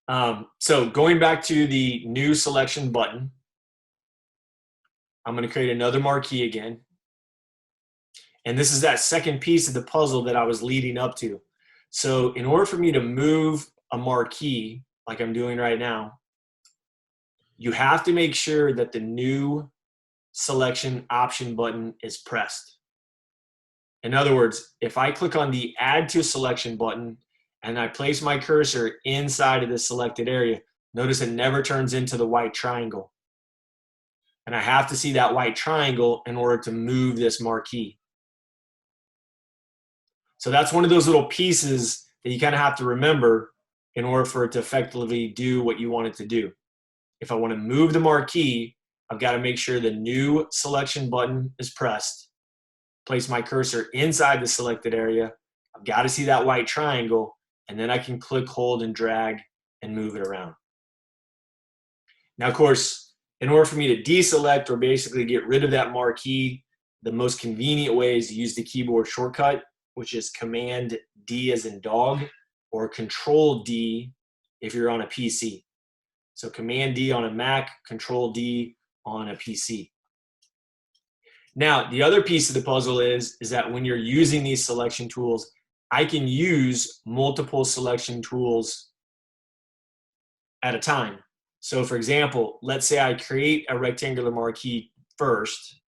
So going back to the new selection button, I'm going to create another marquee again. And this is that second piece of the puzzle that I was leading up to. So in order for me to move a marquee, like I'm doing right now, you have to make sure that the new selection option button is pressed. In other words, if I click on the Add to Selection button and I place my cursor inside of the selected area, notice it never turns into the white triangle. And I have to see that white triangle in order to move this marquee. So that's one of those little pieces that you kind of have to remember in order for it to effectively do what you want it to do. If I want to move the marquee, I've got to make sure the new selection button is pressed, place my cursor inside the selected area, I've got to see that white triangle, and then I can click, hold, and drag and move it around. Now, of course, in order for me to deselect or basically get rid of that marquee, the most convenient way is to use the keyboard shortcut, which is Command D as in dog, or Control D if you're on a PC. So Command D on a Mac, Control D on a PC. Now, the other piece of the puzzle is that when you're using these selection tools, I can use multiple selection tools at a time. So for example, let's say I create a rectangular marquee first,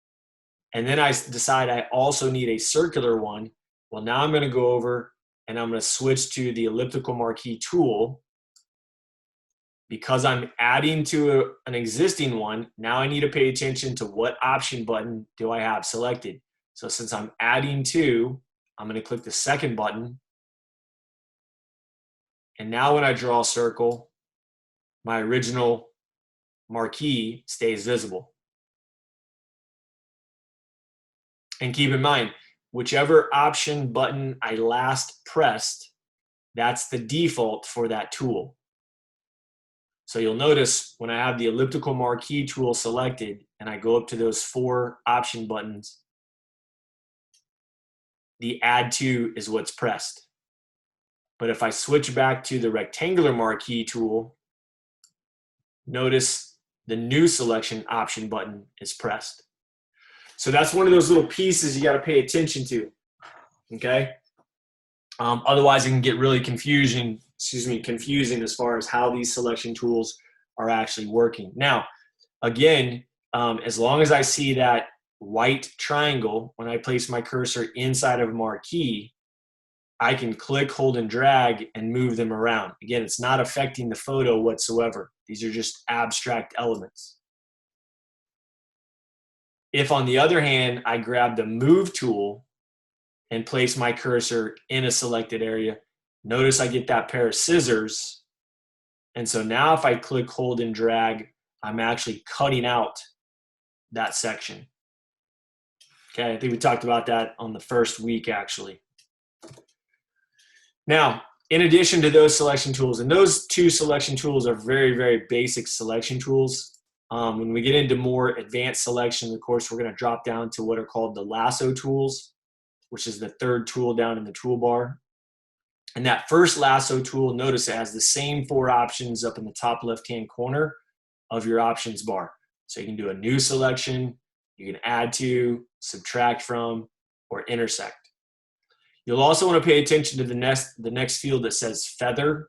and then I decide I also need a circular one. Well, now I'm going to go over and I'm going to switch to the elliptical marquee tool. Because I'm adding to an existing one, now I need to pay attention to what option button do I have selected. So since I'm adding to, I'm going to click the second button. And now when I draw a circle, my original marquee stays visible. And keep in mind, whichever option button I last pressed, that's the default for that tool. So you'll notice when I have the elliptical marquee tool selected and I go up to those 4 option buttons, the Add to is what's pressed. But if I switch back to the rectangular marquee tool, notice the new selection option button is pressed. So that's one of those little pieces you got to pay attention to, okay? Otherwise, it can get really confusing as far as how these selection tools are actually working. Now, again, as long as I see that white triangle when I place my cursor inside of a marquee, I can click, hold, and drag and move them around. Again, it's not affecting the photo whatsoever. These are just abstract elements. If, on the other hand, I grab the Move tool and place my cursor in a selected area, notice I get that pair of scissors. And so now if I click, hold, and drag, I'm actually cutting out that section. Okay, I think we talked about that on the first week, actually. Now, in addition to those selection tools, and those 2 selection tools are very, very basic selection tools. When we get into more advanced selection, of course, we're going to drop down to what are called the lasso tools, which is the 3rd tool down in the toolbar. And that first lasso tool, notice it has the same 4 options up in the top left-hand corner of your options bar. So you can do a new selection, you can add to, subtract from, or intersect. You'll also want to pay attention to the next field that says feather.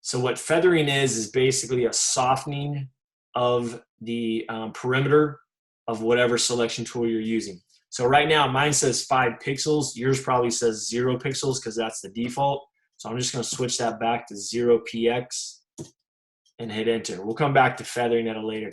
So what feathering is basically a softening of the perimeter of whatever selection tool you're using. So right now mine says 5 pixels, yours probably says 0 pixels because that's the default. So I'm just going to switch that back to 0px and hit enter. We'll come back to feathering at a later time.